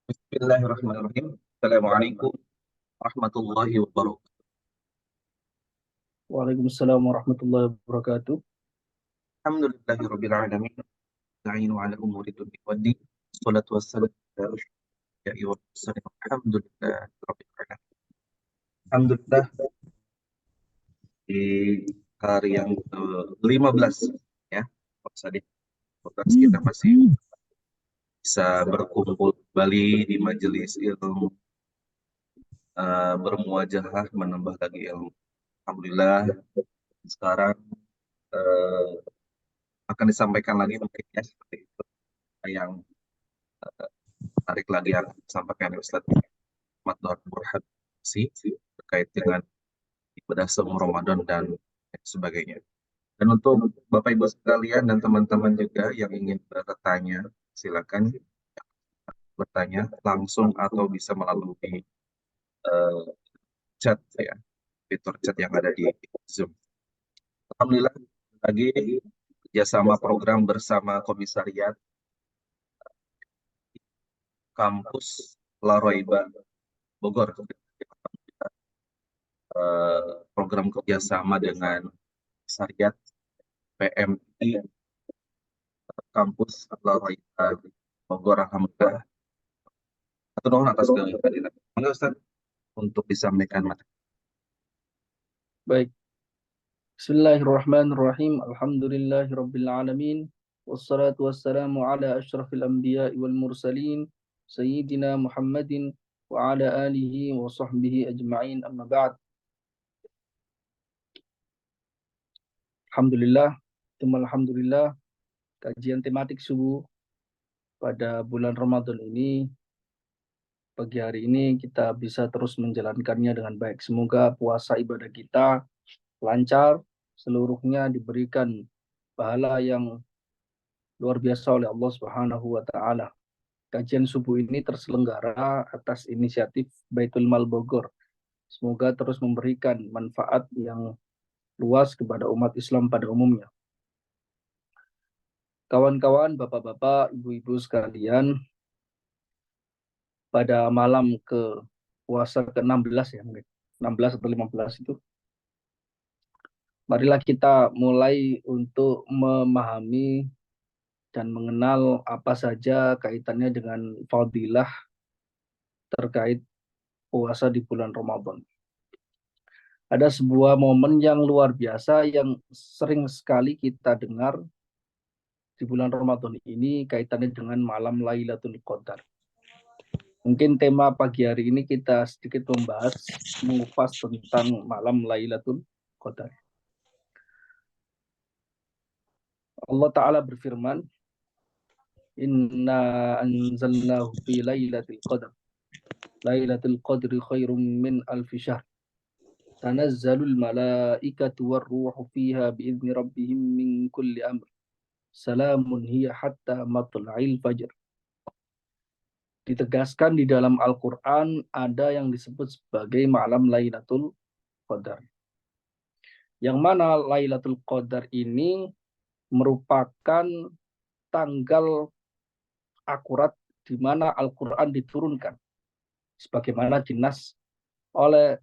Bismillahirrahmanirrahim. Assalamualaikum warahmatullahi wabarakatuh. Waalaikumsalam warahmatullahi wabarakatuh. Alhamdulillahirabbil alamin. Nasta'inu ala umuri dunya waddin. Wassalatu wassalamu ala asyrofil anbiya'i wal mursalin. Alhamdulillahirabbil alamin. Alhamdulillah di hari yang ke-15 ya. Tadi 15 kita masih bisa berkumpul kembali di majelis ilmu, bermuajahah menambah lagi ilmu. Alhamdulillah sekarang eh, akan disampaikan lagi mungkin ya seperti itu yang menarik lagi yang disampaikan oleh Ustaz Ahmad Burhan terkait dengan ibadah saum Ramadan dan sebagainya. Dan untuk Bapak Ibu sekalian dan teman-teman juga yang ingin bertanya, silakan bertanya langsung atau bisa melalui eh, chat ya, fitur chat yang ada di Zoom. Alhamdulillah lagi kerjasama program bersama Komisariat Kampus La Roiba Bogor, program kerjasama dengan Komisariat PMI Kampus La Roiba Bogor. Alhamdulillah. Atau dong atas kehadiran. Monggo Ustaz untuk disampaikan materi. Baik. Bismillahirrahmanirrahim. Alhamdulillahirabbil alamin. Wassalatu wassalamu ala asyrafil anbiya'i wal mursalin sayyidina Muhammadin wa ala alihi wa sahbihi ajma'in. Amma ba'd. Alhamdulillah, alhamdulillah, kajian tematik subuh pada bulan Ramadan ini, pagi hari ini kita bisa terus menjalankannya dengan baik. Semoga puasa ibadah kita lancar, seluruhnya diberikan pahala yang luar biasa oleh Allah Subhanahu wa taala. Kajian subuh ini terselenggara atas inisiatif Baitul Mal Bogor. Semoga terus memberikan manfaat yang luas kepada umat Islam pada umumnya. Kawan-kawan, bapak-bapak, ibu-ibu sekalian, pada malam ke puasa ke-16 ya, 16 atau 15 itu, marilah kita mulai untuk memahami dan mengenal apa saja kaitannya dengan fadilah terkait puasa di bulan Ramadan. Ada sebuah momen yang luar biasa yang sering sekali kita dengar di bulan Ramadan ini kaitannya dengan malam Lailatul Qadar. Mungkin tema pagi hari ini kita sedikit membahas, mengupas tentang malam Lailatul Qadar. Allah Ta'ala berfirman, Inna anzalnahu fi Lailatul Qadar. Lailatul Qadri khairum min alfi syahr. Tanazzalul malaikatu warruhu fiha biizni rabbihim min kulli amr. Salamun hiya hatta matla'il fajr. Ditegaskan di dalam Al-Quran ada yang disebut sebagai malam Lailatul Qadar. Yang mana Lailatul Qadar ini merupakan tanggal akurat di mana Al-Quran diturunkan. Sebagaimana dinas oleh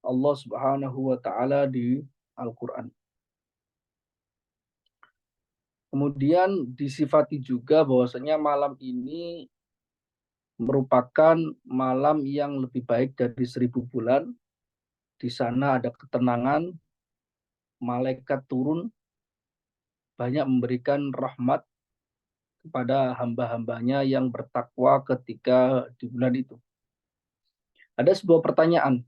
Allah Subhanahu wa Ta'ala di Al-Quran. Kemudian disifati juga bahwasanya malam ini merupakan malam yang lebih baik dari 1000 bulan. Di sana ada ketenangan, malaikat turun, banyak memberikan rahmat kepada hamba-hambanya yang bertakwa ketika di bulan itu. Ada sebuah pertanyaan,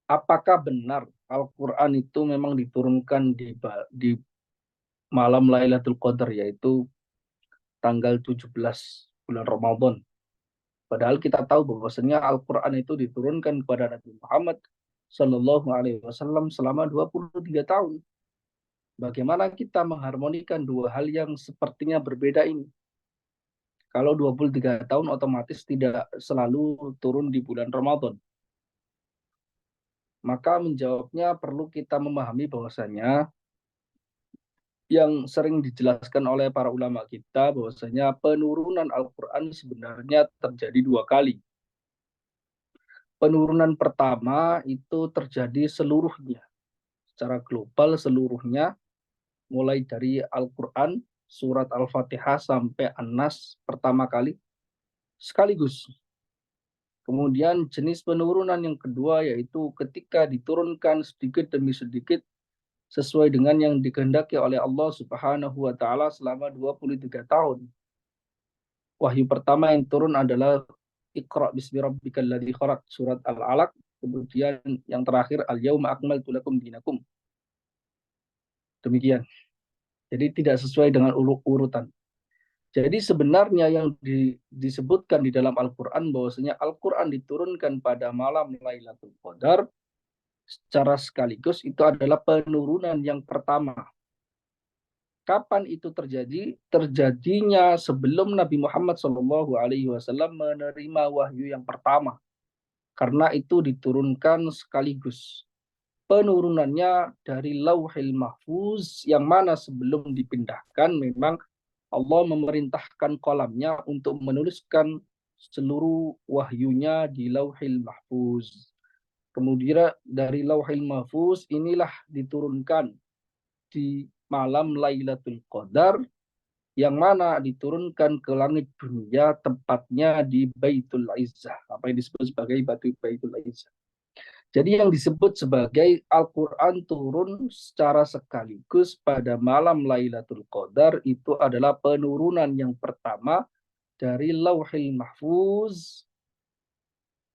apakah benar Al-Quran itu memang diturunkan di malam Lailatul Qadar, yaitu tanggal 17 bulan Ramadan? Padahal kita tahu bahwasanya Al-Quran itu diturunkan kepada Nabi Muhammad Sallallahu Alaihi Wasallam selama 23 tahun. Bagaimana kita mengharmonikan dua hal yang sepertinya berbeda ini? Kalau 23 tahun otomatis tidak selalu turun di bulan Ramadan. Maka menjawabnya perlu kita memahami bahwasanya yang sering dijelaskan oleh para ulama kita bahwasanya penurunan Al-Quran sebenarnya terjadi 2 kali. Penurunan pertama itu terjadi seluruhnya, secara global seluruhnya, mulai dari Al-Quran, surat Al-Fatihah sampai An-Nas pertama kali, sekaligus. Kemudian jenis penurunan yang kedua yaitu ketika diturunkan sedikit demi sedikit sesuai dengan yang dikehendaki oleh Allah Subhanahu wa taala selama 23 tahun. Wahyu pertama yang turun adalah Iqra bismi rabbikal ladzi khalaq, surat Al-Alaq. Kemudian yang terakhir Al-yauma akmaltu lakum dinakum. Demikian. Jadi tidak sesuai dengan urutan. Jadi sebenarnya yang disebutkan di dalam Al-Quran bahwasanya Al-Quran diturunkan pada malam Lailatul Qadar secara sekaligus itu adalah penurunan yang pertama. Kapan itu terjadi? Terjadinya sebelum Nabi Muhammad SAW menerima wahyu yang pertama. Karena itu diturunkan sekaligus. Penurunannya dari Lauhil Mahfuz yang mana sebelum dipindahkan memang Allah memerintahkan kolamnya untuk menuliskan seluruh wahyunya di Lauhil Mahfuz. Kemudian dari Lauhil Mahfuz inilah diturunkan di malam Lailatul Qadar yang mana diturunkan ke langit dunia tepatnya di Baitul Izzah, apa yang disebut sebagai Baitul Izzah. Jadi yang disebut sebagai Al-Quran turun secara sekaligus pada malam Lailatul Qadar itu adalah penurunan yang pertama dari Lauhil Mahfuz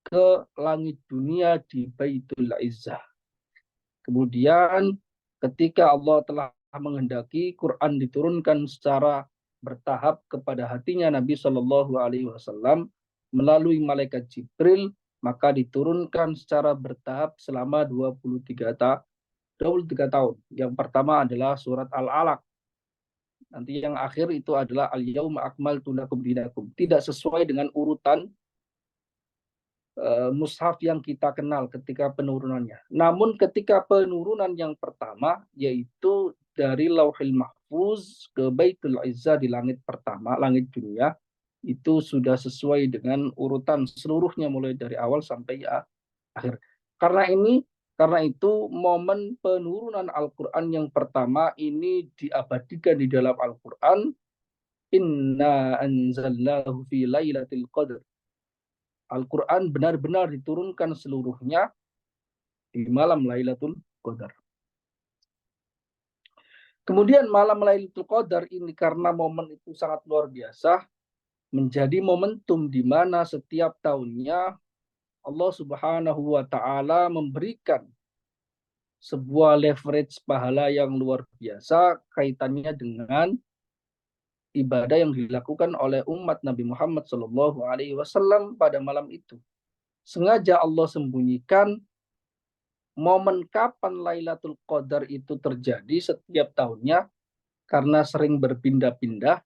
ke langit dunia di Baitul Izzah. Kemudian ketika Allah telah menghendaki Quran diturunkan secara bertahap kepada hatinya Nabi Shallallahu Alaihi Wasallam melalui malaikat Jibril, maka diturunkan secara bertahap selama 23 tahun. Yang pertama adalah surat Al-Alaq. Nanti yang akhir itu adalah Al-Yauma akmaltu lakum dinakum. Tidak sesuai dengan urutan mushaf yang kita kenal ketika penurunannya. Namun ketika penurunan yang pertama yaitu dari Lauhil Mahfuz ke Baitul Izzah di langit pertama, langit dunia, itu sudah sesuai dengan urutan seluruhnya mulai dari awal sampai akhir. Karena itu momen penurunan Al-Quran yang pertama ini diabadikan di dalam Al-Quran. Inna anzalnahu fi lailatul qadr. Al-Quran benar-benar diturunkan seluruhnya di malam Lailatul Qadar. Kemudian malam Lailatul Qadar ini karena momen itu sangat luar biasa, menjadi momentum di mana setiap tahunnya Allah Subhanahu wa taala memberikan sebuah leverage pahala yang luar biasa kaitannya dengan ibadah yang dilakukan oleh umat Nabi Muhammad SAW pada malam itu. Sengaja Allah sembunyikan momen kapan Lailatul Qadar itu terjadi setiap tahunnya karena sering berpindah-pindah.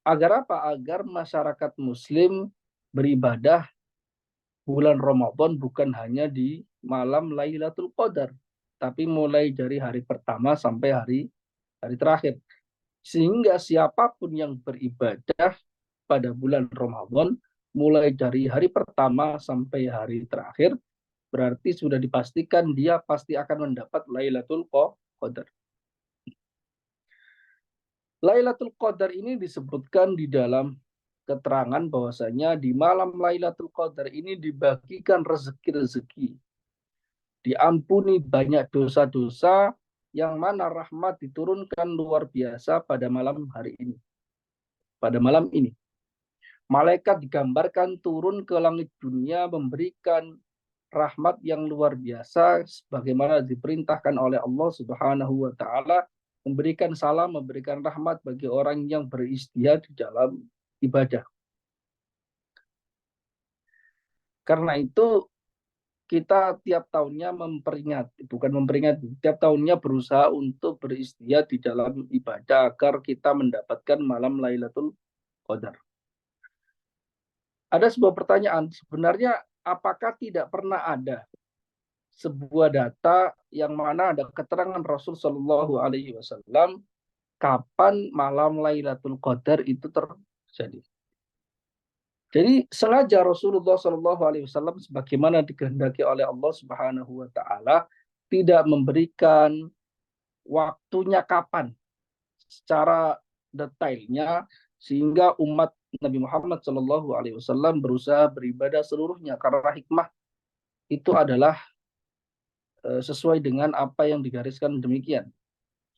Agar apa? Agar masyarakat Muslim beribadah bulan Ramadan bukan hanya di malam Lailatul Qadar, tapi mulai dari hari pertama sampai hari terakhir. Sehingga siapapun yang beribadah pada bulan Ramadan, mulai dari hari pertama sampai hari terakhir, berarti sudah dipastikan dia pasti akan mendapat Lailatul Qadar. Lailatul Qadar ini disebutkan di dalam keterangan bahwasanya di malam Lailatul Qadar ini dibagikan rezeki-rezeki. Diampuni banyak dosa-dosa yang mana rahmat diturunkan luar biasa pada malam hari ini. Pada malam ini. Malaikat digambarkan turun ke langit dunia memberikan rahmat yang luar biasa sebagaimana diperintahkan oleh Allah Subhanahu wa taala, memberikan salam, memberikan rahmat bagi orang yang beristihad di dalam ibadah. Karena itu kita tiap tahunnya tiap tahunnya berusaha untuk beristihad di dalam ibadah agar kita mendapatkan malam Lailatul Qadar. ada sebuah pertanyaan, sebenarnya apakah tidak pernah ada sebuah data yang mana ada keterangan Rasul Shallallahu Alaihi Wasallam kapan malam Lailatul Qadar itu terjadi? Jadi sengaja Rasulullah Shallallahu Alaihi Wasallam sebagaimana dikehendaki oleh Allah Subhanahu Wa Taala tidak memberikan waktunya kapan secara detailnya sehingga umat Nabi Muhammad Shallallahu Alaihi Wasallam berusaha beribadah seluruhnya karena hikmah itu adalah sesuai dengan apa yang digariskan demikian.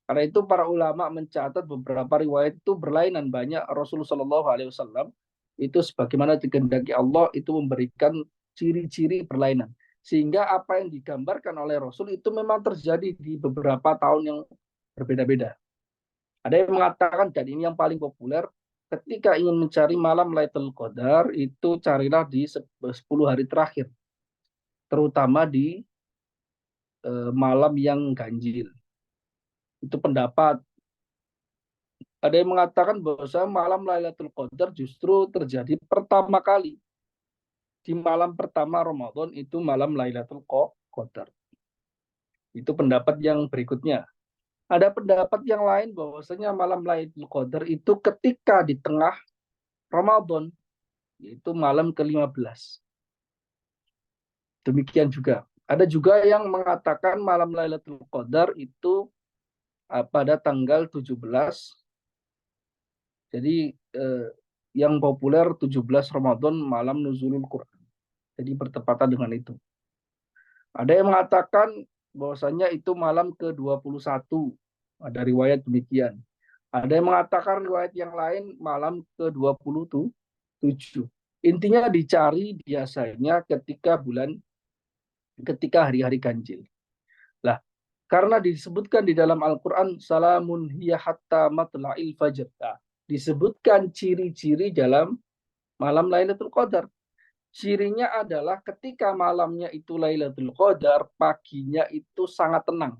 Karena itu para ulama mencatat beberapa riwayat itu berlainan banyak Rasulullah Shallallahu Alaihi Wasallam itu sebagaimana dikehendaki Allah itu memberikan ciri-ciri berlainan sehingga apa yang digambarkan oleh Rasul itu memang terjadi di beberapa tahun yang berbeda-beda. Ada yang mengatakan dan ini yang paling populer ketika ingin mencari malam Lailatul Qadar itu carilah di 10 hari terakhir terutama di malam yang ganjil. Itu pendapat. Ada yang mengatakan bahwa malam Lailatul Qadar justru terjadi pertama kali di malam pertama Ramadan itu malam Lailatul Qadar. Itu pendapat yang berikutnya. Ada pendapat yang lain bahwasanya malam Lailatul Qadar itu ketika di tengah Ramadan yaitu malam ke-15. Demikian juga. Ada juga yang mengatakan malam Lailatul Qadar itu pada tanggal 17. Jadi yang populer 17 Ramadan malam nuzulul Quran. Jadi bertepatan dengan itu. Ada yang mengatakan bahwasanya itu malam ke-21. Ada riwayat demikian. Ada yang mengatakan riwayat yang lain malam ke-27. Intinya dicari biasanya ketika hari-hari ganjil. Lah, karena disebutkan di dalam Al-Quran salamun hiya hatta matla'il fajr. Nah, disebutkan ciri-ciri dalam malam Lailatul Qadar. Cirinya adalah ketika malamnya itu Lailatul Qadar, paginya itu sangat tenang.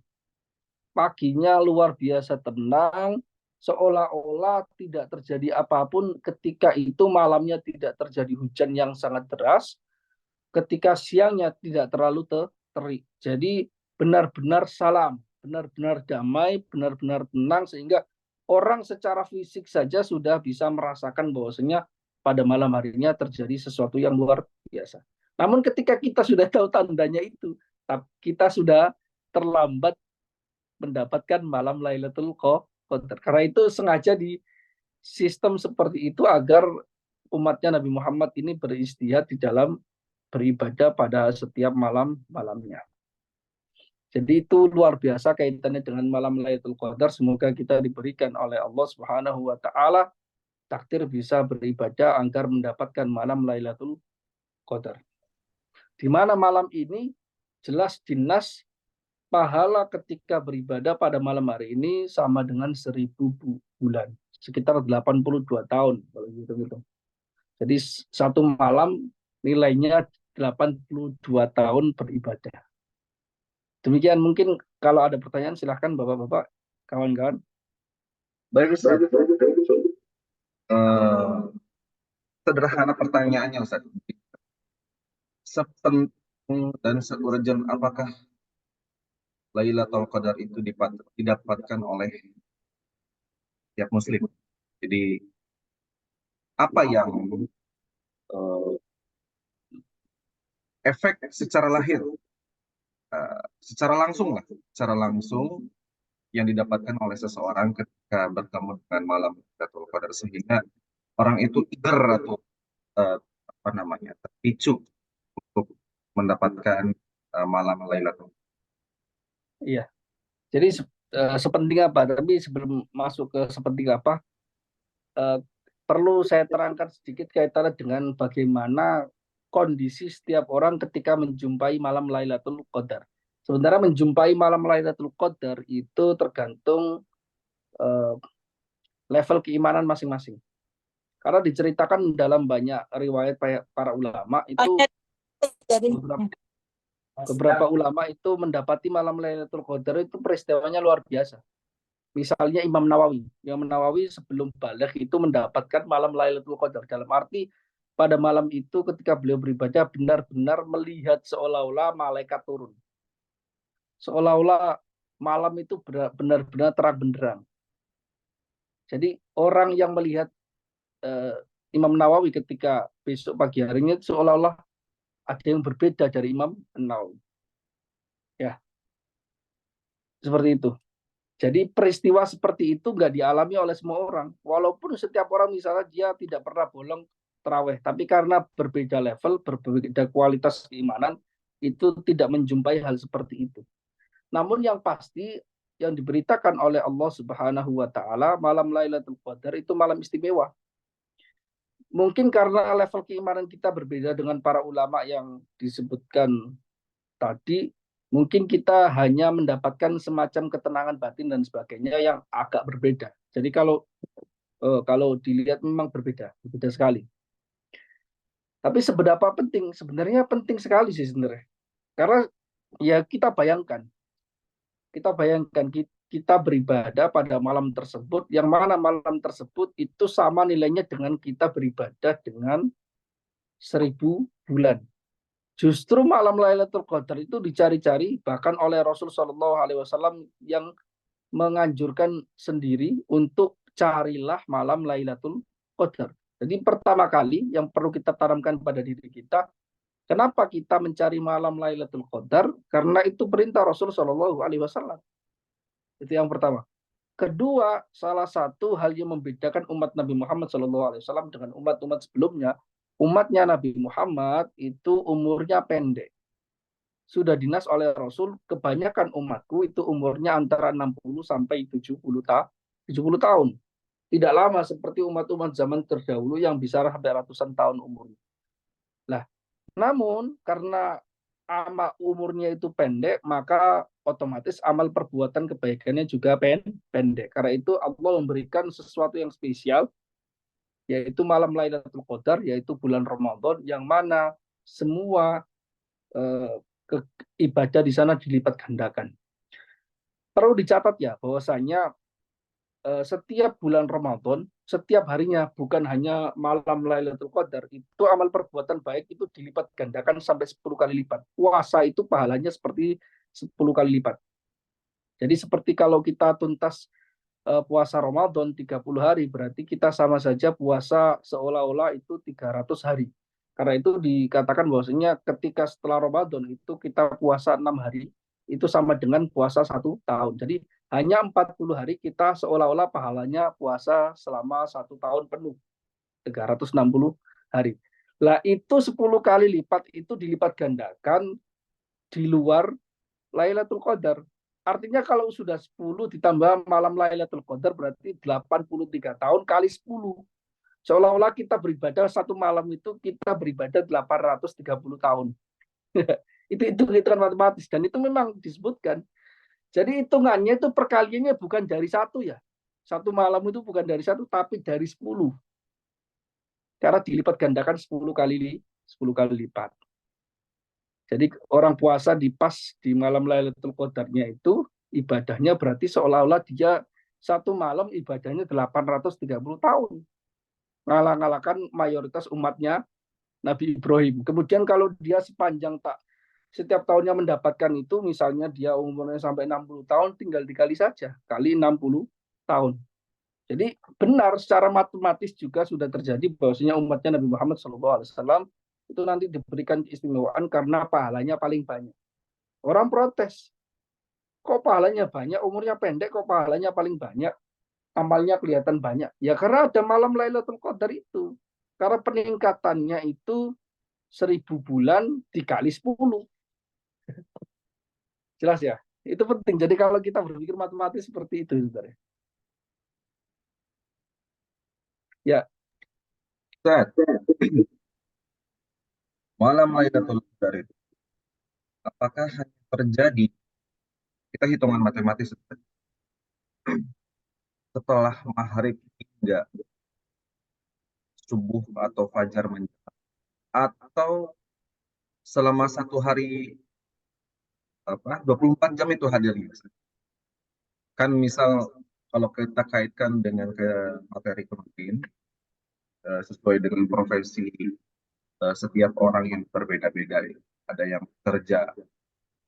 Paginya luar biasa tenang, seolah-olah tidak terjadi apapun ketika itu malamnya tidak terjadi hujan yang sangat deras, ketika siangnya tidak terlalu terik. Jadi benar-benar salam, benar-benar damai, benar-benar tenang sehingga orang secara fisik saja sudah bisa merasakan bahwasanya pada malam harinya terjadi sesuatu yang luar biasa. Namun ketika kita sudah tahu tandanya itu, kita sudah terlambat mendapatkan malam Lailatul Qadar. Karena itu sengaja di sistem seperti itu agar umatnya Nabi Muhammad ini beristihad di dalam beribadah pada setiap malamnya. Jadi itu luar biasa kaitannya dengan malam Lailatul Qadar. Semoga kita diberikan oleh Allah Subhanahu wa taala takdir bisa beribadah agar mendapatkan malam Lailatul Qadar. Di mana malam ini jelas dinas pahala ketika beribadah pada malam hari ini sama dengan 1000 bulan, sekitar 82 tahun kalau gitu. Jadi satu malam nilainya 82 tahun beribadah. Demikian mungkin kalau ada pertanyaan silahkan Bapak-bapak, kawan-kawan. Baik Ustaz. Sederhana pertanyaannya Ustaz. Sepenting dan seurgent apakah Lailatul Qadar itu didapatkan oleh tiap muslim? Jadi apa yang efek secara lahir, secara langsung yang didapatkan oleh seseorang ketika bertemu dengan malam Lailatul Qadar sehingga orang itu eager atau terpicu untuk mendapatkan malam Lailatul Qadar. Iya. Jadi sepenting apa? Tapi sebelum masuk ke sepenting apa, perlu saya terangkan sedikit kaitannya dengan bagaimana kondisi setiap orang ketika menjumpai malam Lailatul Qadar. Sebenarnya menjumpai malam Lailatul Qadar itu tergantung level keimanan masing-masing. Karena diceritakan dalam banyak riwayat para ulama itu beberapa ulama itu mendapati malam Lailatul Qadar itu peristiwanya luar biasa. Misalnya Imam Nawawi sebelum balik itu mendapatkan malam Lailatul Qadar dalam arti pada malam itu ketika beliau beribadah benar-benar melihat seolah-olah malaikat turun. Seolah-olah malam itu benar-benar terang benderang. Jadi orang yang melihat Imam Nawawi ketika besok pagi harinya seolah-olah ada yang berbeda dari Imam Nawawi. Ya, seperti itu. Jadi peristiwa seperti itu nggak dialami oleh semua orang. Walaupun setiap orang misalnya dia tidak pernah bolong terawih, tapi karena berbeda level, berbeda kualitas keimanan, itu tidak menjumpai hal seperti itu. Namun yang pasti yang diberitakan oleh Allah Subhanahu wa taala malam Lailatul Qadar itu malam istimewa. Mungkin karena level keimanan kita berbeda dengan para ulama yang disebutkan tadi, mungkin kita hanya mendapatkan semacam ketenangan batin dan sebagainya yang agak berbeda. Jadi kalau dilihat memang berbeda sekali. Tapi seberapa penting? Sebenarnya penting sekali sih sebenarnya. Karena ya kita bayangkan kita beribadah pada malam tersebut, yang mana malam tersebut itu sama nilainya dengan kita beribadah dengan 1.000 bulan. Justru malam Lailatul Qadar itu dicari-cari bahkan oleh Rasul Shallallahu Alaihi Wasallam yang menganjurkan sendiri untuk carilah malam Lailatul Qadar. Jadi pertama kali yang perlu kita tanamkan pada diri kita, kenapa kita mencari malam Lailatul Qadar? Karena itu perintah Rasul Shallallahu Alaihi Wasallam. Itu yang pertama. Kedua, salah satu hal yang membedakan umat Nabi Muhammad SAW dengan umat-umat sebelumnya, umatnya Nabi Muhammad itu umurnya pendek. Sudah dinas oleh Rasul, kebanyakan umatku itu umurnya antara 60 sampai 70 tahun. Tidak lama seperti umat-umat zaman terdahulu yang bisa sampai ratusan tahun umurnya. Nah, namun karena umurnya itu pendek, maka otomatis amal perbuatan kebaikannya juga pendek. Karena itu Allah memberikan sesuatu yang spesial, yaitu malam Lailatul Qadar, yaitu bulan Ramadan, yang mana semua eh, ibadah di sana dilipat gandakan. Perlu dicatat ya, bahwasanya setiap bulan Ramadan, setiap harinya bukan hanya malam Lailatul Qadar, itu amal perbuatan baik itu dilipat gandakan sampai 10 kali lipat. Puasa itu pahalanya seperti 10 kali lipat. Jadi seperti kalau kita tuntas puasa Ramadan 30 hari, berarti kita sama saja puasa seolah-olah itu 300 hari. Karena itu dikatakan bahwasanya ketika setelah Ramadan itu kita puasa 6 hari, itu sama dengan puasa 1 tahun. Jadi hanya 40 hari kita seolah-olah pahalanya puasa selama 1 tahun penuh, 360 hari. Lah itu 10 kali lipat itu dilipat gandakan di luar Lailatul Qadar. Artinya kalau sudah 10 ditambah malam Lailatul Qadar berarti 83 tahun kali 10. Seolah-olah kita beribadah satu malam itu kita beribadah 830 tahun. Itu hitungan matematis dan itu memang disebutkan. Jadi hitungannya itu perkaliannya bukan dari satu ya. Satu malam itu bukan dari satu tapi dari 10. Karena dilipat gandakan 10 kali lipat. Jadi orang puasa di malam Lailatul Qadarnya itu ibadahnya berarti seolah-olah dia satu malam ibadahnya 830 tahun. Ngalah-ngalahkan mayoritas umatnya Nabi Ibrahim. Kemudian kalau dia setiap tahunnya mendapatkan itu, misalnya dia umurnya sampai 60 tahun, tinggal dikali saja, kali 60 tahun. Jadi benar secara matematis juga sudah terjadi bahwasanya umatnya Nabi Muhammad SAW itu nanti diberikan keistimewaan karena pahalanya paling banyak. Orang protes, kok pahalanya banyak, umurnya pendek, kok pahalanya paling banyak, amalnya kelihatan banyak. Ya karena ada malam Lailatul Qadar itu. Karena peningkatannya itu 1.000 bulan dikali 10. Jelas ya? Itu penting. Jadi kalau kita berpikir matematis seperti itu sebenarnya. Ya, Ustaz, malam Lailatul Qadar itu apakah hanya terjadi, kita hitungan matematis, setelah maghrib hingga subuh atau fajar menjelang, atau selama satu hari, 24 jam itu hadirnya? Kan misal kalau kita kaitkan dengan ke materi kemarin, sesuai dengan profesi setiap orang yang berbeda-beda. Ada yang bekerja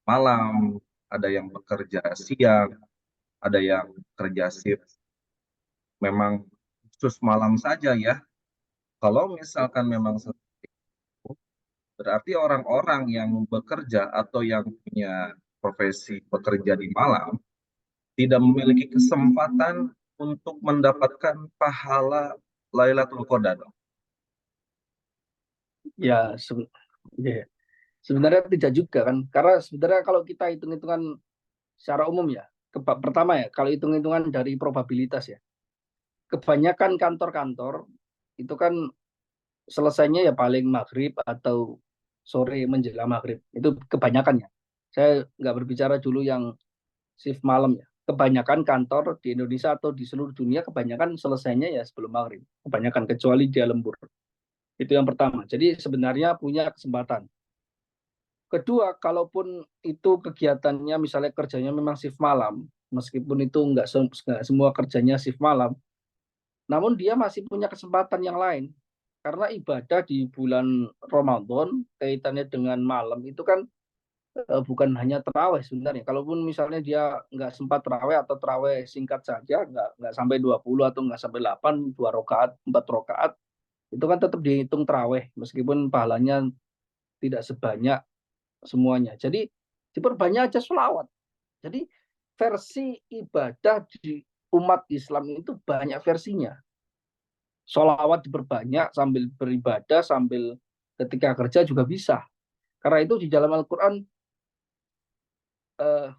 malam, ada yang bekerja siang, ada yang kerja shift memang khusus malam saja ya. Kalau misalkan memang seperti itu, berarti orang-orang yang bekerja atau yang punya profesi bekerja di malam tidak memiliki kesempatan untuk mendapatkan pahala Lailatul Qadar. Ya, ya, sebenarnya tidak juga kan, karena sebenarnya kalau kita hitung-hitungan secara umum ya, pertama ya, kalau hitung-hitungan dari probabilitas ya, kebanyakan kantor-kantor itu kan selesainya ya paling maghrib atau sore menjelang maghrib, itu kebanyakan ya. Saya nggak berbicara dulu yang shift malam ya. Kebanyakan kantor di Indonesia atau di seluruh dunia kebanyakan selesainya ya sebelum maghrib. Kebanyakan kecuali dia lembur. Itu yang pertama. Jadi sebenarnya punya kesempatan. Kedua, kalaupun itu kegiatannya misalnya kerjanya memang shift malam, meskipun itu nggak semua kerjanya shift malam, namun dia masih punya kesempatan yang lain. Karena ibadah di bulan Ramadan kaitannya dengan malam itu kan bukan hanya terawih sebenarnya. Kalaupun misalnya dia nggak sempat terawih atau terawih singkat saja, nggak sampai 20 atau nggak sampai 8, 2 rakaat, 4 rakaat, itu kan tetap dihitung terawih meskipun pahalanya tidak sebanyak semuanya. Jadi diperbanyak aja sholawat. Jadi versi ibadah di umat Islam itu banyak versinya. Sholawat diperbanyak sambil beribadah, sambil ketika kerja juga bisa. Karena itu di dalam Al-Quran eh,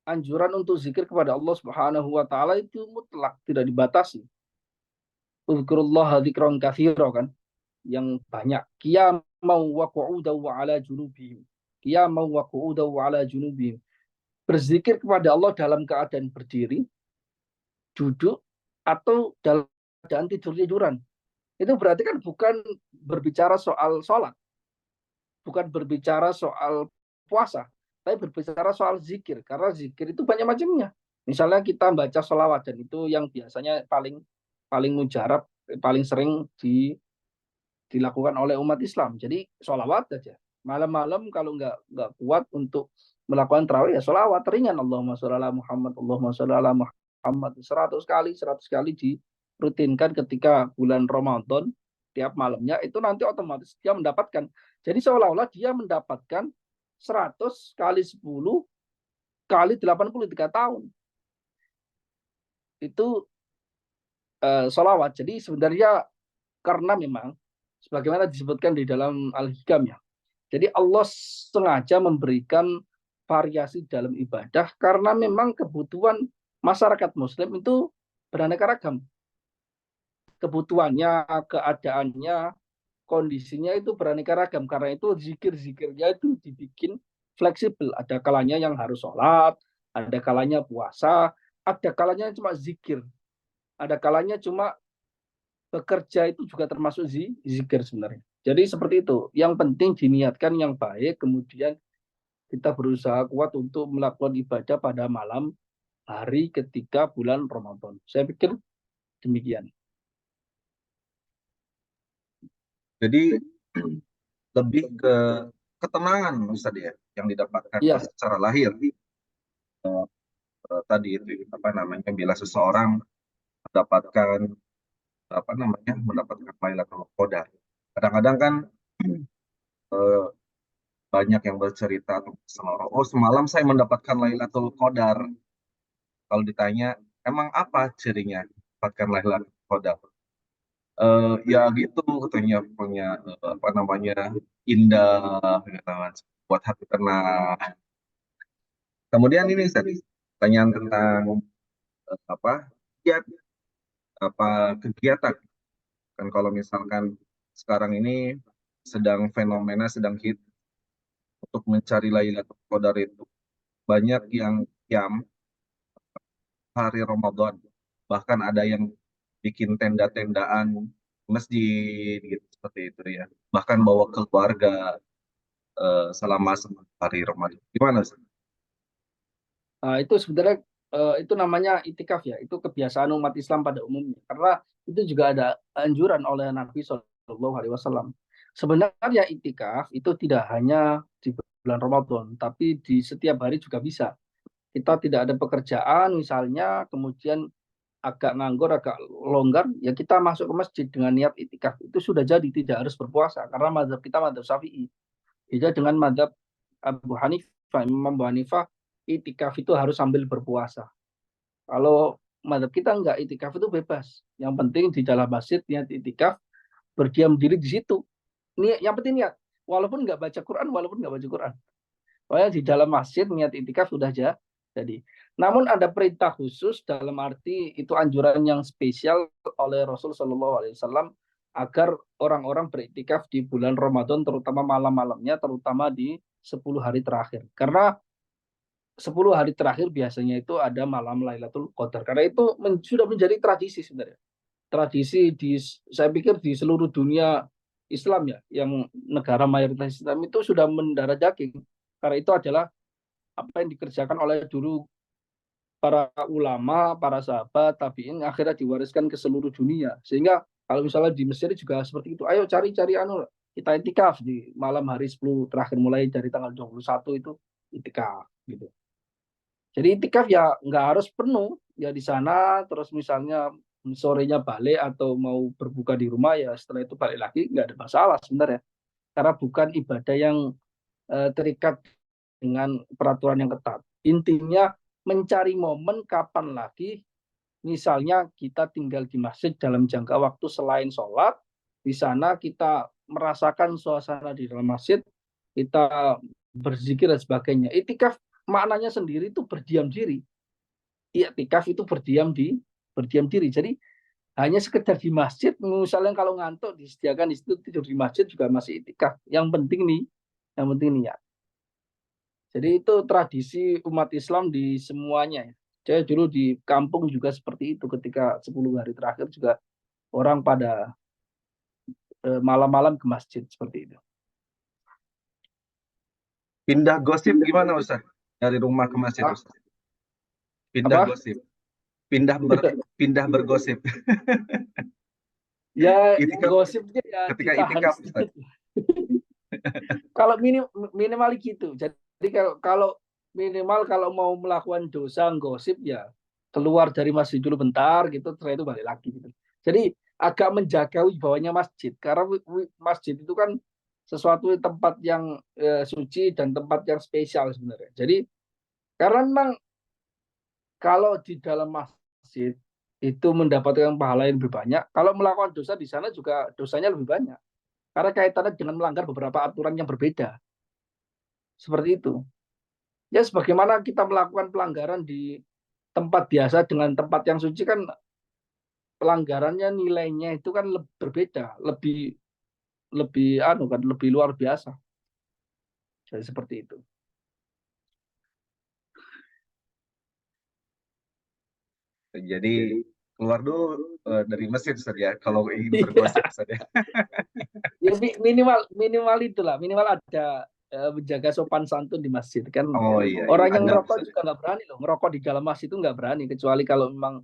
anjuran untuk zikir kepada Allah Subhanahu wa taala itu mutlak, tidak dibatasi. Uzkurullah dzikran katsira kan, yang banyak. Qiyaman wa qu'udan wa ala junubihim. Qiyaman wa qu'udan wa ala junubihim. Berzikir kepada Allah dalam keadaan berdiri, duduk, atau dalam keadaan tidur-tiduran. Itu berarti kan bukan berbicara soal sholat, bukan berbicara soal puasa, tapi berbicara soal zikir. Karena zikir itu banyak macamnya. Misalnya kita baca sholawat, dan itu yang biasanya paling paling mujarab, paling sering dilakukan oleh umat Islam. Jadi sholawat saja. Malam-malam kalau nggak kuat untuk melakukan tarawih ya sholawat ringan. Allahumma sholli ala Muhammad, Allahumma sholli ala Muhammad. 100 kali dirutinkan ketika bulan Ramadan tiap malamnya, itu nanti otomatis dia mendapatkan. Jadi seolah-olah dia mendapatkan 100 kali 10 kali 83 tahun. Itu sholawat. Jadi sebenarnya karena memang sebagaimana disebutkan di dalam Al-Hikam ya. Jadi Allah sengaja memberikan variasi dalam ibadah karena memang kebutuhan masyarakat muslim itu beraneka ragam. Kebutuhannya, keadaannya, kondisinya itu beraneka ragam. Karena itu zikir-zikirnya itu dibikin fleksibel. Ada kalanya yang harus sholat, ada kalanya puasa, ada kalanya cuma zikir. Ada kalanya cuma bekerja, itu juga termasuk zikir sebenarnya. Jadi seperti itu. Yang penting diniatkan yang baik, kemudian kita berusaha kuat untuk melakukan ibadah pada malam hari ketika bulan Ramadan. Saya pikir demikian. Jadi lebih ke ketenangan Ustaz ya yang didapatkan Iya, secara lahir. Tadi itu apa namanya, bila seseorang mendapatkan mendapatkan Lailatul Qadar. Kadang-kadang kan eh, banyak yang bercerita sama orang, oh semalam saya mendapatkan Lailatul Qadar. Kalau ditanya, emang apa cirinya mendapatkan Lailatul Qadar? Ya gitu katanya, punya indah, gitu, buat hati tenang. Kemudian ini tadi pertanyaan tentang apa ya, kegiatan kan, kalau misalkan sekarang ini fenomena sedang hit untuk mencari Lailatul Qadar itu, banyak yang qiyam hari Ramadan, bahkan ada yang bikin tenda-tendaan masjid gitu, seperti itu ya, bahkan bawa keluarga selama hari Ramadan. Gimana sih? nah, itu sebenarnya itu namanya itikaf ya. Itu kebiasaan umat Islam pada umumnya. Karena itu juga ada anjuran oleh Nabi SAW. Sebenarnya itikaf itu tidak hanya di bulan Ramadan, tapi di setiap hari juga bisa. Kita tidak ada pekerjaan misalnya, kemudian agak nganggur, agak longgar, ya kita masuk ke masjid dengan niat itikaf. Itu sudah jadi, tidak harus berpuasa. Karena mazhab kita mazhab Syafi'i. Beda dengan mazhab Abu Hanifah. Imam Abu Hanifah, itikaf itu harus sambil berpuasa. Kalau mazhab kita enggak, itikaf itu bebas. Yang penting di dalam masjid niat itikaf, berdiam diri di situ. Ini yang penting niat. Walaupun nggak baca Quran, walaupun nggak baca Quran. Pokoknya di dalam masjid niat itikaf sudah jadi. Namun ada perintah khusus dalam arti itu anjuran yang spesial oleh Rasul Shallallahu Alaihi Wasallam agar orang-orang beriktikaf di bulan Ramadan, terutama malam-malamnya, terutama di 10 hari terakhir. Karena 10 hari terakhir biasanya itu ada malam Lailatul Qadar. Karena itu sudah menjadi tradisi sebenarnya. Tradisi saya pikir di seluruh dunia Islam ya, yang negara mayoritas Islam itu sudah mendarah daging. Karena itu adalah apa yang dikerjakan oleh dulu para ulama, para sahabat, tabiin, akhirnya diwariskan ke seluruh dunia. Sehingga kalau misalnya di Mesir juga seperti itu, ayo cari-cari kita itikaf di malam hari 10 terakhir, mulai dari tanggal 21 itu itikaf gitu. Jadi itikaf ya nggak harus penuh ya di sana, terus misalnya sorenya balik atau mau berbuka di rumah ya setelah itu balik lagi, nggak ada masalah sebenarnya. Karena bukan ibadah yang terikat dengan peraturan yang ketat. Intinya mencari momen kapan lagi misalnya kita tinggal di masjid dalam jangka waktu selain sholat, di sana kita merasakan suasana di dalam masjid, kita berzikir dan sebagainya. Itikaf maknanya sendiri itu berdiam diri. Iktikaf itu berdiam diri. Jadi hanya sekedar di masjid, misalnya kalau ngantuk disediakan di situ tidur di masjid juga masih itikaf. Yang penting nih ya. Jadi itu tradisi umat Islam di semuanya. Saya dulu di kampung juga seperti itu, ketika 10 hari terakhir juga orang pada malam-malam ke masjid seperti itu. Pindah gosip gimana Ustaz? Dari rumah ke masjid Ustaz. Pindah Apa? gosip. Pindah bergosip. Ya Itikaf gosipnya ya ketika ditahan itikaf Ustaz. sedikit. Kalau minimal gitu. Jadi kalau minimal kalau mau melakukan dosa gosip ya keluar dari masjid dulu bentar gitu, setelah itu balik lagi gitu. Jadi agak menjaga wibawanya masjid, karena masjid itu kan sesuatu tempat yang suci dan tempat yang spesial sebenarnya. Jadi karena memang kalau di dalam masjid itu mendapatkan pahala yang lebih banyak, kalau melakukan dosa di sana juga dosanya lebih banyak. Karena kaitannya dengan melanggar beberapa aturan yang berbeda. Seperti itu. Ya sebagaimana kita melakukan pelanggaran di tempat biasa dengan tempat yang suci kan pelanggarannya nilainya itu kan berbeda, lebih lebih lebih luar biasa. Jadi seperti itu. Jadi keluar dulu dari masjid Ustaz ya, kalau ingin bergosip Ustaz ya. Ya minimal minimal itulah, minimal ada menjaga sopan santun di masjid kan. Oh iya, iya. Orang yang Adab ngerokok Ustaz. juga nggak berani loh, ngerokok di dalam masjid itu nggak berani, kecuali kalau memang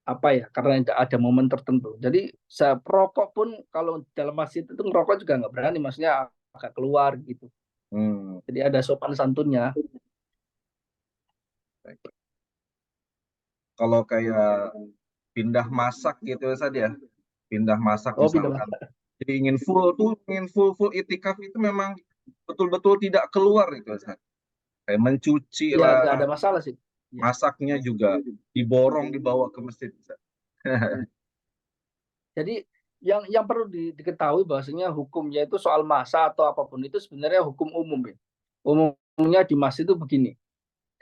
apa ya, karena ada momen tertentu. Jadi saya perokok pun kalau dalam masjid itu ngerokok juga nggak berani, maksudnya agak keluar gitu. Hmm. Jadi ada sopan santunnya. Kalau kayak pindah masak gitu Ustaz ya. Pindah masak Oh pindah misalkan. masjid. Jadi ingin full itikaf itu memang betul-betul tidak keluar itu Ustaz. Kayak mencuci Ya nggak lah, ada masalah sih. Ya. masaknya juga diborong dibawa ke masjid Ustaz. Jadi yang perlu diketahui bahwasanya hukumnya itu soal masa atau apapun itu sebenarnya hukum umum ya. Umumnya di masjid itu begini,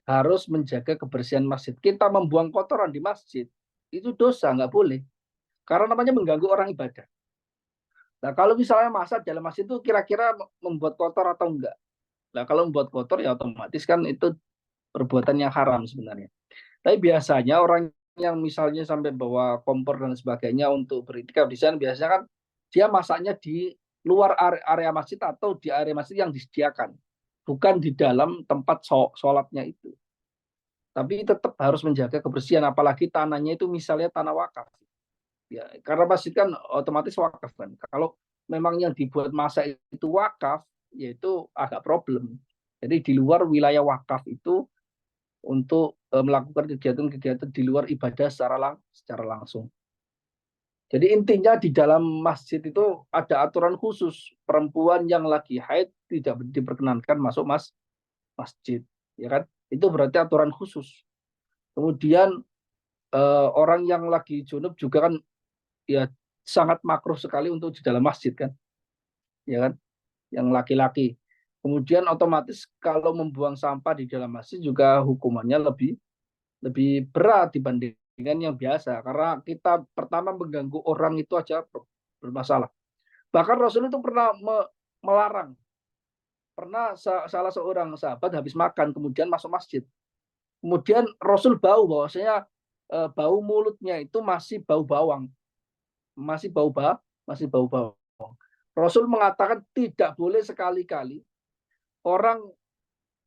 harus menjaga kebersihan masjid. Kita membuang kotoran di masjid itu dosa, nggak boleh. Karena namanya mengganggu orang ibadah. Nah kalau misalnya masa dalam masjid itu kira-kira membuat kotor atau enggak? Nah kalau membuat kotor ya otomatis kan itu perbuatan yang haram sebenarnya. Tapi biasanya orang yang misalnya sampai bawa kompor dan sebagainya untuk beriktikaf di sana, biasanya kan dia masaknya di luar area masjid atau di area masjid yang disediakan, bukan di dalam tempat sholatnya itu. Tapi tetap harus menjaga kebersihan, apalagi tanahnya itu misalnya tanah wakaf. Ya, karena masjid kan otomatis wakaf kan. Kalau memang yang dibuat masa itu wakaf, yaitu agak problem. Jadi di luar wilayah wakaf itu untuk melakukan kegiatan-kegiatan di luar ibadah secara langsung. Jadi intinya di dalam masjid itu ada aturan khusus, perempuan yang lagi haid tidak diperkenankan masuk masjid, ya kan? Itu berarti aturan khusus. Kemudian orang yang lagi junub juga kan ya sangat makruh sekali untuk di dalam masjid kan, ya kan? Yang laki-laki. Kemudian otomatis kalau membuang sampah di dalam masjid juga hukumannya lebih lebih berat dibandingkan yang biasa, karena kita pertama mengganggu orang itu aja bermasalah. Bahkan Rasul itu pernah melarang, pernah salah seorang sahabat habis makan kemudian masuk masjid, kemudian Rasul bau bahwasanya bau mulutnya itu masih bau bawang, masih masih bau bawang. Rasul mengatakan tidak boleh sekali-kali orang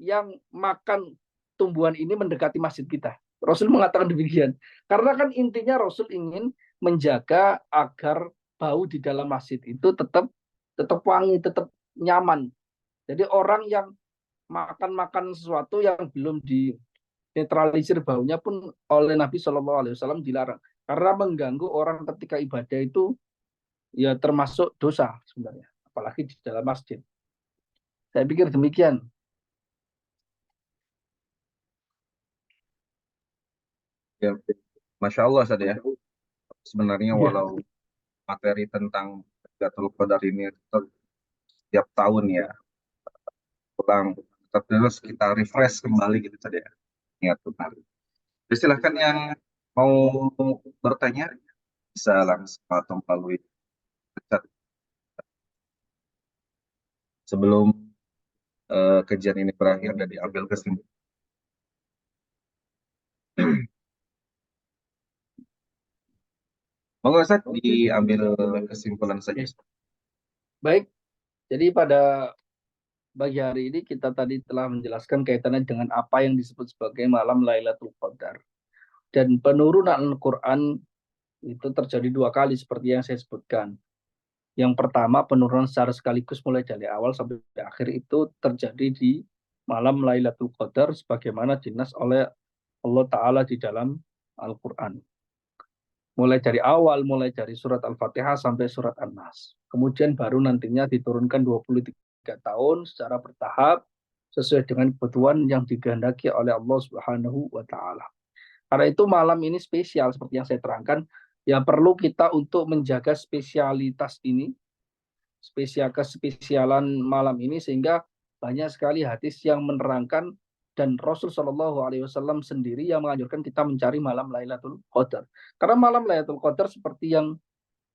yang makan tumbuhan ini mendekati masjid kita. Rasul mengatakan demikian. Karena kan intinya Rasul ingin menjaga agar bau di dalam masjid itu tetap tetap wangi, tetap nyaman. Jadi orang yang makan-makan sesuatu yang belum dinetralisir baunya pun oleh Nabi Shallallahu Alaihi Wasallam dilarang. Karena mengganggu orang ketika ibadah itu ya termasuk dosa sebenarnya, apalagi di dalam masjid. Saya pikir demikian. Ya, Masya Allah Ustaz ya. Sebenarnya Ya, walau materi tentang Lailatul Qadar ini tetap setiap tahun ya pulang, tetap terus kita refresh kembali gitu tadi ya. Ingat benar. Jadi silahkan yang mau bertanya bisa langsung atau melalui chat sebelum kajian ini berakhir dan diambil kesimpulan. Monggo Ustaz diambil kesimpulan saja. baik. Jadi pada pagi hari ini kita tadi telah menjelaskan kaitannya dengan apa yang disebut sebagai malam Lailatul Qadar. Dan penurunan Al-Quran itu terjadi dua kali seperti yang saya sebutkan. Yang pertama penurunan secara sekaligus mulai dari awal sampai akhir itu terjadi di malam Lailatul Qadar sebagaimana dinas oleh Allah Ta'ala di dalam Al-Quran. Mulai dari surat Al-Fatihah sampai surat An-Nas. Kemudian baru nantinya diturunkan 23 tahun secara bertahap sesuai dengan kebutuhan yang dikehendaki oleh Allah Subhanahu wa taala. Karena itu malam ini spesial seperti yang saya terangkan, ya perlu kita untuk menjaga spesialitas ini, kespesialan malam ini sehingga banyak sekali hadis yang menerangkan dan Rasul Shallallahu Alaihi Wasallam sendiri yang menganjurkan kita mencari malam Lailatul Qadar. Karena malam Lailatul Qadar seperti yang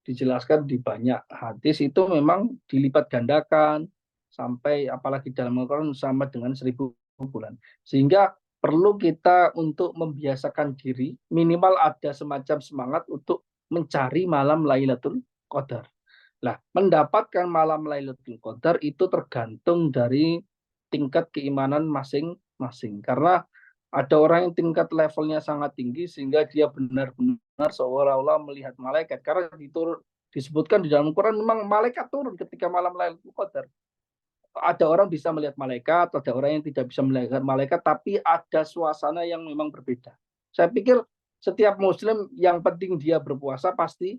dijelaskan di banyak hadis itu memang dilipat gandakan sampai apalagi dalam Al-Quran sama dengan 1.000 bulan. Sehingga perlu kita untuk membiasakan diri minimal ada semacam semangat untuk mencari malam Lailatul Qadar. Nah, mendapatkan malam Lailatul Qadar itu tergantung dari tingkat keimanan masing-masing. Karena ada orang yang tingkat levelnya sangat tinggi sehingga dia benar-benar seolah-olah melihat malaikat. Karena disebutkan di dalam Quran memang malaikat turun ketika malam Lailatul Qadar. Ada orang bisa melihat malaikat, ada orang yang tidak bisa melihat malaikat, tapi ada suasana yang memang berbeda. Saya pikir setiap muslim yang penting dia berpuasa pasti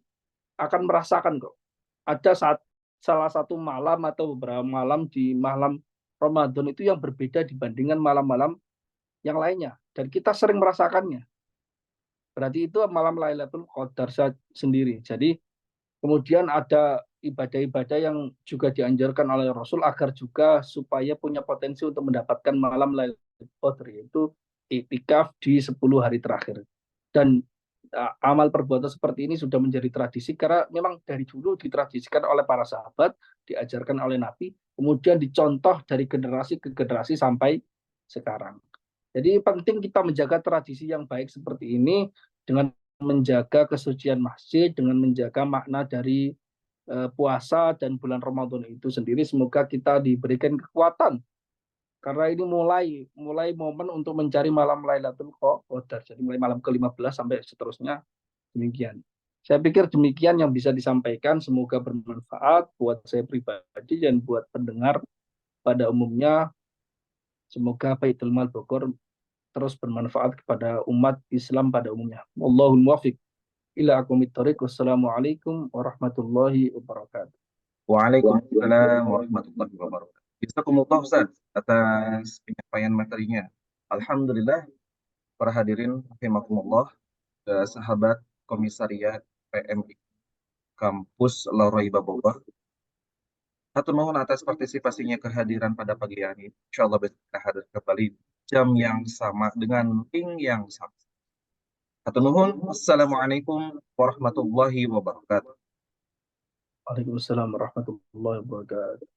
akan merasakan kok. Ada salah satu malam atau beberapa malam di malam Ramadan itu yang berbeda dibandingkan malam-malam yang lainnya. Dan kita sering merasakannya. Berarti itu malam Lailatul Qadar sendiri. Jadi kemudian ada ibadah-ibadah yang juga dianjurkan oleh Rasul agar juga supaya punya potensi untuk mendapatkan malam Lailatul Qadar, yaitu iktikaf di 10 hari terakhir. Dan amal perbuatan seperti ini sudah menjadi tradisi karena memang dari dulu ditradisikan oleh para sahabat, diajarkan oleh Nabi, kemudian dicontoh dari generasi ke generasi sampai sekarang. Jadi penting kita menjaga tradisi yang baik seperti ini dengan menjaga kesucian masjid, dengan menjaga makna dari puasa dan bulan Ramadan itu sendiri. Semoga kita diberikan kekuatan karena ini mulai momen untuk mencari malam Lailatul Qadar. Jadi mulai malam ke-15 sampai seterusnya demikian. Saya pikir demikian yang bisa disampaikan. Semoga bermanfaat buat saya pribadi dan buat pendengar pada umumnya. Semoga Baitul Mal Bogor terus bermanfaat kepada umat Islam pada umumnya. Wallahul muwaffiq ila aqwamit thoriq. Wassalamualaikum warahmatullahi wabarakatuh. Waalaikumsalam warahmatullahi wabarakatuh. Jazakumullah Ustaz atas penyampaian materinya. Alhamdulillah, para hadirin rahimakumullah, sahabat komisariat PMI Kampus Lauraiba Bogor. Hatur nuhun atas partisipasinya kehadiran pada pagi hari. Insyaallah besok kita hadir kembali jam yang sama dengan link yang sama. Hatur nuhun. Assalamualaikum warahmatullahi wabarakatuh. Waalaikumsalam warahmatullahi wabarakatuh.